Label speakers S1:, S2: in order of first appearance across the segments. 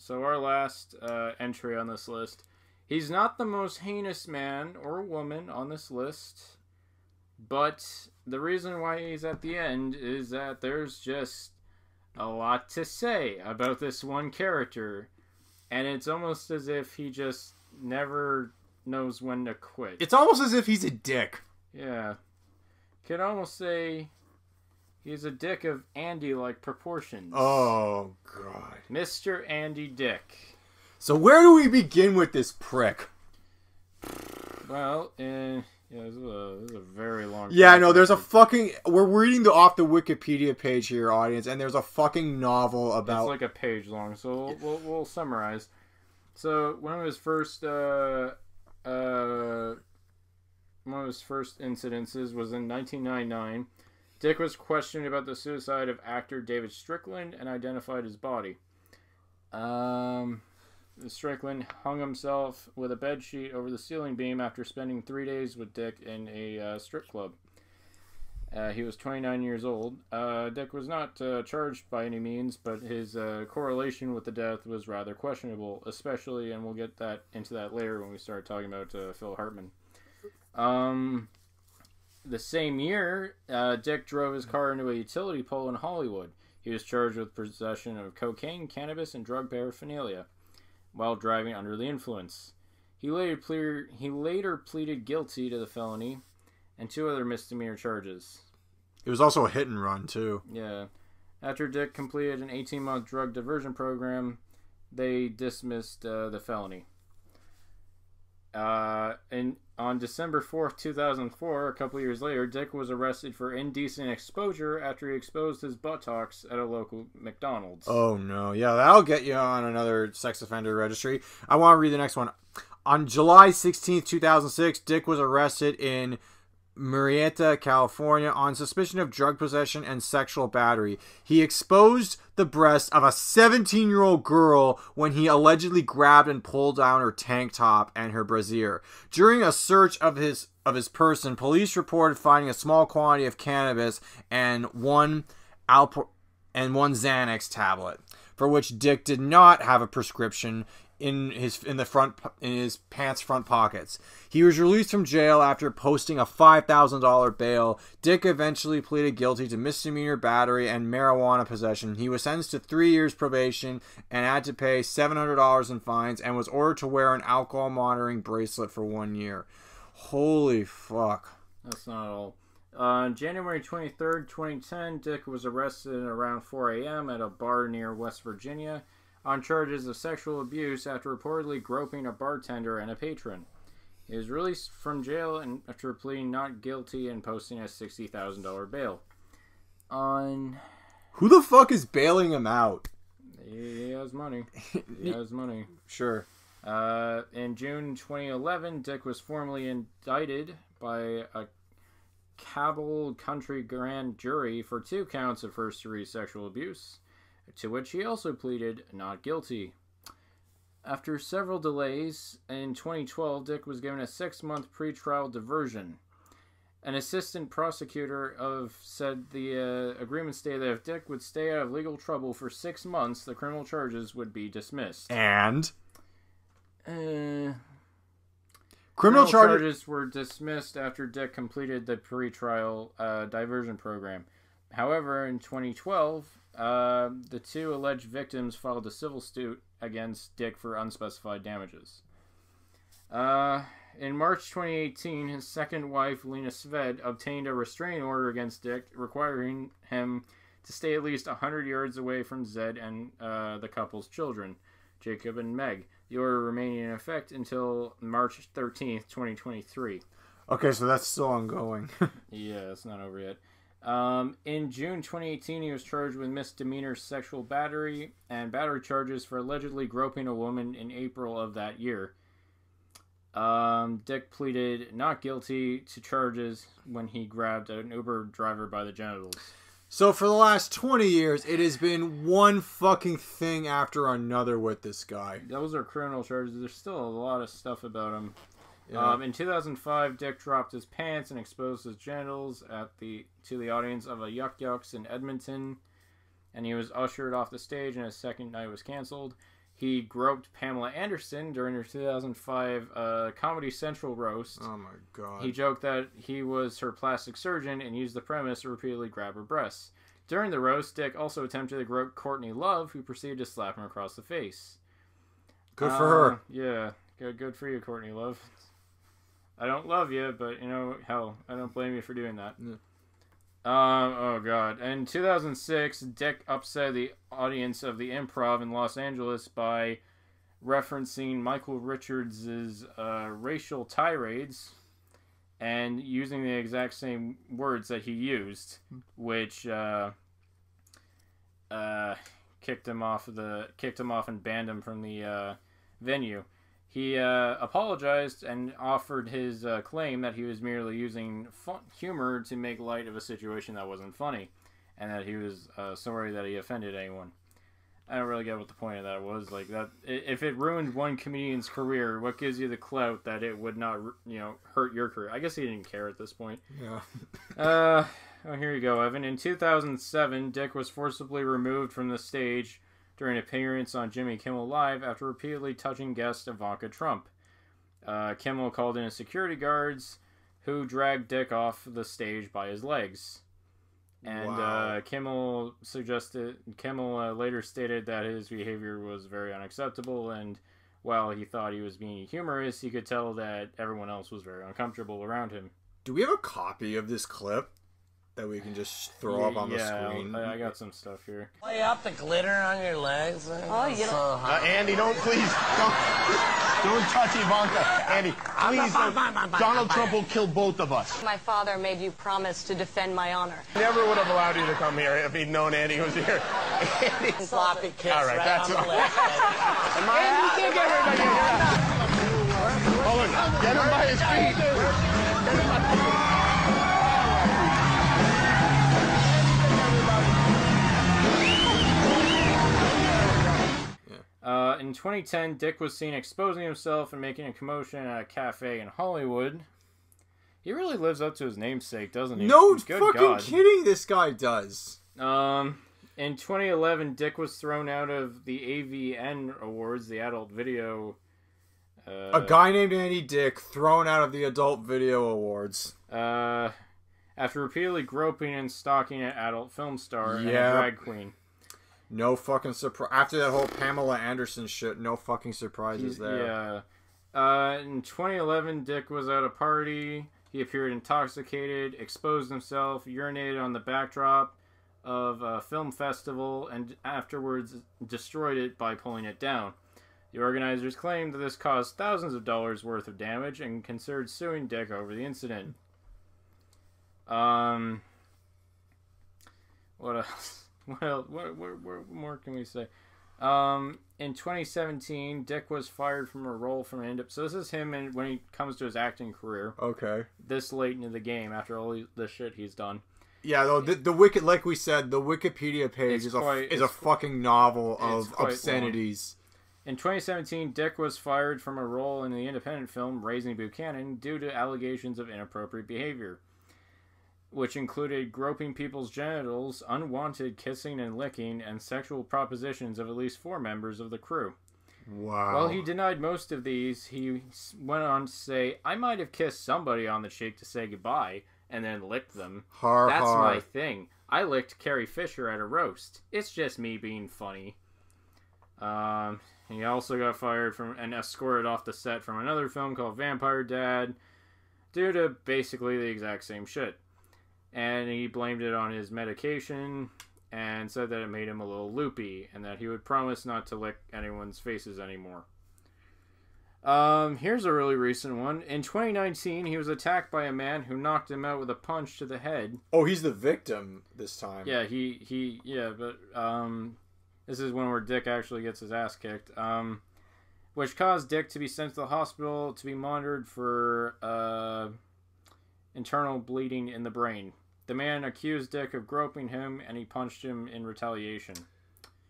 S1: So our last entry on this list. He's not the most heinous man or woman on this list, but the reason why he's at the end is that there's just a lot to say about this one character, and it's almost as if he just never knows when to quit.
S2: It's almost as if he's a dick.
S1: Yeah. Could almost say he's a dick of Andy-like proportions.
S2: Oh, God.
S1: Mr. Andy Dick.
S2: So where do we begin with this prick?
S1: Well, this is a very long...
S2: Yeah, I know. There's a fucking... We're reading off the Wikipedia page here, audience, and there's a fucking novel about...
S1: It's like a page long, so we'll summarize. So, one of his first incidences was in 1999. Dick was questioned about the suicide of actor David Strickland and identified his body. Strickland hung himself with a bedsheet over the ceiling beam after spending 3 days with Dick in a strip club. He was 29 years old. Dick was not charged by any means, but his correlation with the death was rather questionable, especially, and we'll get into that later when we start talking about Phil Hartman. The same year, Dick drove his car into a utility pole in Hollywood. He was charged with possession of cocaine, cannabis, and drug paraphernalia while driving under the influence. He later pleaded guilty to the felony and 2 other misdemeanor charges.
S2: It was also a hit and run, too.
S1: Yeah. After Dick completed an 18-month drug diversion program, they dismissed the felony. On December 4th, 2004, a couple years later, Dick was arrested for indecent exposure after he exposed his buttocks at a local McDonald's.
S2: Oh, no. Yeah, that'll get you on another sex offender registry. I want to read the next one. On July 16th, 2006, Dick was arrested in Murrieta, California, on suspicion of drug possession and sexual battery. He exposed the breast of a 17-year-old girl when he allegedly grabbed and pulled down her tank top and her brassiere. During a search of his person, police reported finding a small quantity of cannabis and one Xanax tablet, for which Dick did not have a prescription in his pants front pockets. He was released from jail after posting a $5,000 bail. Dick eventually pleaded guilty to misdemeanor battery and marijuana possession. He was sentenced to 3 years probation and had to pay $700 in fines and was ordered to wear an alcohol monitoring bracelet for 1 year. Holy fuck.
S1: That's not all. On January 23rd, 2010, Dick was arrested around 4 a.m. at a bar near West Virginia on charges of sexual abuse after reportedly groping a bartender and a patron. He was released from jail after pleading not guilty and posting a $60,000 bail.
S2: Who the fuck is bailing him out?
S1: He has money. He has money.
S2: Sure.
S1: In June 2011, Dick was formally indicted by a Cabell County grand jury for 2 counts of first-degree sexual abuse, to which he also pleaded not guilty. After several delays, in 2012, Dick was given a 6-month pretrial diversion. An assistant prosecutor said the agreement stated that if Dick would stay out of legal trouble for 6 months, the criminal charges would be dismissed.
S2: And?
S1: Criminal charges were dismissed after Dick completed the pretrial diversion program. However, in 2012, the 2 alleged victims filed a civil suit against Dick for unspecified damages. In March 2018, his second wife, Lena Sved, obtained a restraining order against Dick, requiring him to stay at least 100 yards away from Zed and the couple's children, Jacob and Meg. The order remaining in effect until March 13th, 2023.
S2: Okay, so that's still ongoing.
S1: Yeah, it's not over yet. In June 2018, he was charged with misdemeanor sexual battery and battery charges for allegedly groping a woman in April of that year. Dick pleaded not guilty to charges when he grabbed an Uber driver by the genitals.
S2: So for the last 20 years, it has been one fucking thing after another with this guy.
S1: Those are criminal charges. There's still a lot of stuff about him.
S2: Yeah.
S1: In 2005, Dick dropped his pants and exposed his genitals to the audience of a Yuck Yucks in Edmonton, and he was ushered off the stage and his second night was canceled. He groped Pamela Anderson during her 2005 Comedy Central roast.
S2: Oh my god.
S1: He joked that he was her plastic surgeon and used the premise to repeatedly grab her breasts. During the roast, Dick also attempted to grope Courtney Love, who proceeded to slap him across the face.
S2: Good for her.
S1: Yeah, good for you, Courtney Love. I don't love you, but, hell, I don't blame you for doing that.
S2: Yeah.
S1: Oh, God. In 2006, Dick upset the audience of the Improv in Los Angeles by referencing Michael Richards' racial tirades and using the exact same words that he used, which kicked him off and banned him from the venue. He apologized and offered his claim that he was merely using humor to make light of a situation that wasn't funny, and that he was sorry that he offended anyone. I don't really get what the point of that was. Like, that, if it ruined one comedian's career, what gives you the clout that it would not, hurt your career? I guess he didn't care at this point.
S2: Yeah.
S1: Here you go, Evan. In 2007, Dick was forcibly removed from the stage during an appearance on Jimmy Kimmel Live after repeatedly touching guest Ivanka Trump. Kimmel called in his security guards, who dragged Dick off the stage by his legs. And
S2: wow.
S1: Kimmel later stated that his behavior was very unacceptable, and while he thought he was being humorous, he could tell that everyone else was very uncomfortable around him.
S2: Do we have a copy of this clip that we can just throw up on the screen?
S1: I got some stuff here.
S3: Lay out the glitter on your legs.
S4: Oh, you know.
S5: Andy, don't touch Ivanka. Andy, please don't. Donald Trump will kill both of us.
S4: My father made you promise to defend my honor.
S5: Never would have allowed you to come here if he'd known Andy was here. Andy.
S4: Sloppy kiss
S5: All right, that's
S4: on the lips.
S5: Andy, you can't get everybody here. Hold on. Get him by his feet. Get him by his feet.
S1: In 2010, Dick was seen exposing himself and making a commotion at a cafe in Hollywood. He really lives up to his namesake, doesn't he?
S2: No
S1: Good
S2: fucking
S1: God.
S2: kidding, this guy does.
S1: In 2011, Dick was thrown out of the AVN Awards, the Adult Video.
S2: A guy named Andy Dick thrown out of the Adult Video Awards.
S1: After repeatedly groping and stalking an adult film star and a drag queen.
S2: No fucking surprise. After that whole Pamela Anderson shit, no fucking surprises there.
S1: Yeah. In 2011, Dick was at a party. He appeared intoxicated, exposed himself, urinated on the backdrop of a film festival, and afterwards destroyed it by pulling it down. The organizers claimed that this caused thousands of dollars worth of damage and considered suing Dick over the incident. What else? What more can we say? In 2017, Dick was fired from a role from an So this is him when he comes to his acting career.
S2: Okay.
S1: This late into the game, after all the shit he's done.
S2: Yeah, though the Wiki, like we said, the Wikipedia page is a fucking novel of obscenities.
S1: Long. In 2017, Dick was fired from a role in the independent film Raising Buchanan due to allegations of inappropriate behavior, which included groping people's genitals, unwanted kissing and licking, and sexual propositions of at least 4 members of the crew.
S2: Wow.
S1: While he denied most of these, he went on to say, "I might have kissed somebody on the cheek to say goodbye, and then licked them. That's my thing. I licked Carrie Fisher at a roast. It's just me being funny." He also got fired from and escorted off the set from another film called Vampire Dad due to basically the exact same shit. And he blamed it on his medication and said that it made him a little loopy and that he would promise not to lick anyone's faces anymore. Here's a really recent one. In 2019, he was attacked by a man who knocked him out with a punch to the head.
S2: Oh, he's the victim this time.
S1: Yeah, but this is one where Dick actually gets his ass kicked. Which caused Dick to be sent to the hospital to be monitored for internal bleeding in the brain. The man accused Dick of groping him, and he punched him in retaliation.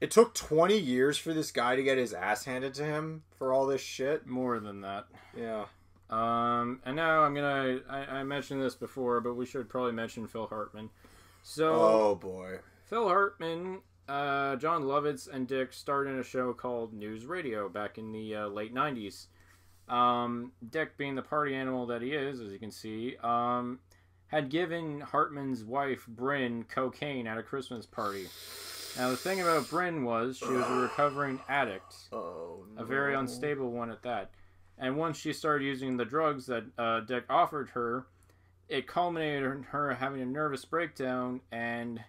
S2: It took 20 years for this guy to get his ass handed to him for all this shit.
S1: More than that.
S2: Yeah.
S1: And now I mentioned this before, but we should probably mention Phil Hartman. So,
S2: oh boy.
S1: Phil Hartman John Lovitz and Dick started a show called News Radio back in the late 90s. Dick, being the party animal that he is, as you can see, had given Hartman's wife, Bryn, cocaine at a Christmas party. Now, the thing about Bryn was she was a recovering addict.
S2: Oh, no.
S1: A very unstable one at that. And once she started using the drugs that Dick offered her, it culminated in her having a nervous breakdown and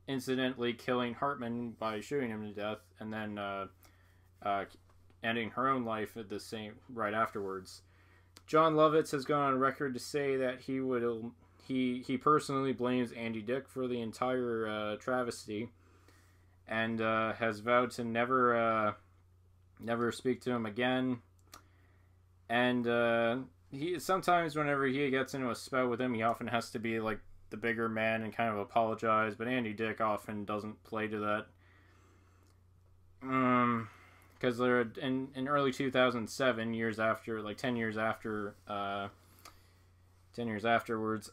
S1: incidentally killing Hartman by shooting him to death, and then ending her own life at the same right afterwards. John Lovitz has gone on record to say that he personally blames Andy Dick for the entire travesty, and has vowed to never speak to him again. And he sometimes, whenever he gets into a spout with him, he often has to be like the bigger man and kind of apologize, but Andy Dick often doesn't play to that. Because they're in early 2007, years after, like 10 years after, 10 years afterwards,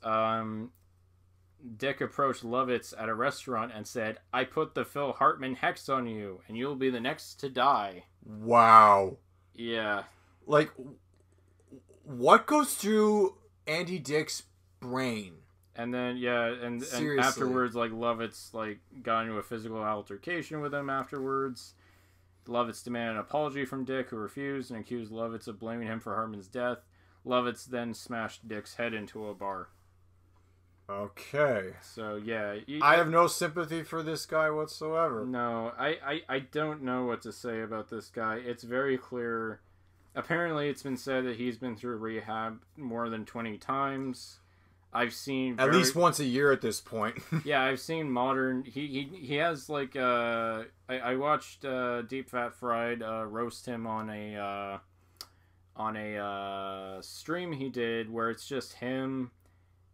S1: Dick approached Lovitz at a restaurant and said, "I put the Phil Hartman hex on you, and you'll be the next to die."
S2: Wow.
S1: Yeah.
S2: Like, what goes through Andy Dick's brain?
S1: And then, yeah, and afterwards, like, Lovitz, like, got into a physical altercation with him afterwards. Lovitz demanded an apology from Dick, who refused, and accused Lovitz of blaming him for Hartman's death. Lovitz then smashed Dick's head into a bar.
S2: Okay.
S1: So, yeah.
S2: I have no sympathy for this guy whatsoever.
S1: No, I don't know what to say about this guy. It's very clear. Apparently, it's been said that he's been through rehab more than 20 times. I've seen...
S2: At least once a year at this point.
S1: Yeah, I've seen modern... He has, like, I watched Deep Fat Fried roast him on a stream he did where it's just him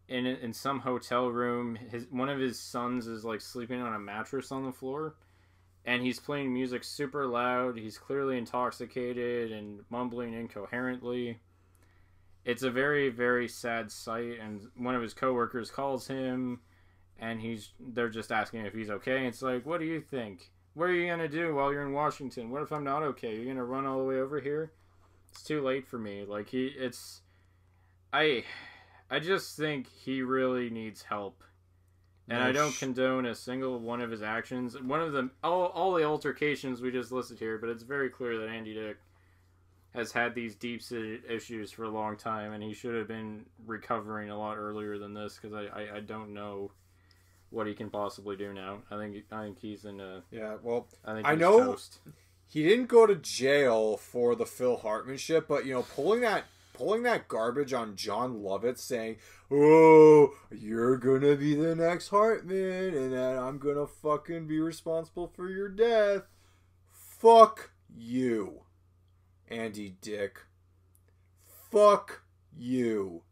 S1: in some hotel room. One of his sons is, like, sleeping on a mattress on the floor, and he's playing music super loud. He's clearly intoxicated and mumbling incoherently. It's a very, very sad sight, and one of his coworkers calls him, and they're just asking if he's okay. And it's like, what do you think? What are you going to do while you're in Washington? What if I'm not okay? You're going to run all the way over here? It's too late for me. Like, I just think he really needs help. And I don't condone a single one of his actions. One of them, all the altercations we just listed here, but it's very clear that Andy Dick has had these deep-seated issues for a long time, and he should have been recovering a lot earlier than this, because I don't know what he can possibly do now. I think he's in a...
S2: Yeah, well,
S1: I
S2: know
S1: toast.
S2: He didn't go to jail for the Phil Hartman shit, but, you know, pulling that garbage on John Lovitz saying, "Oh, you're gonna be the next Hartman, and that I'm gonna fucking be responsible for your death." Fuck you, Andy Dick. Fuck you.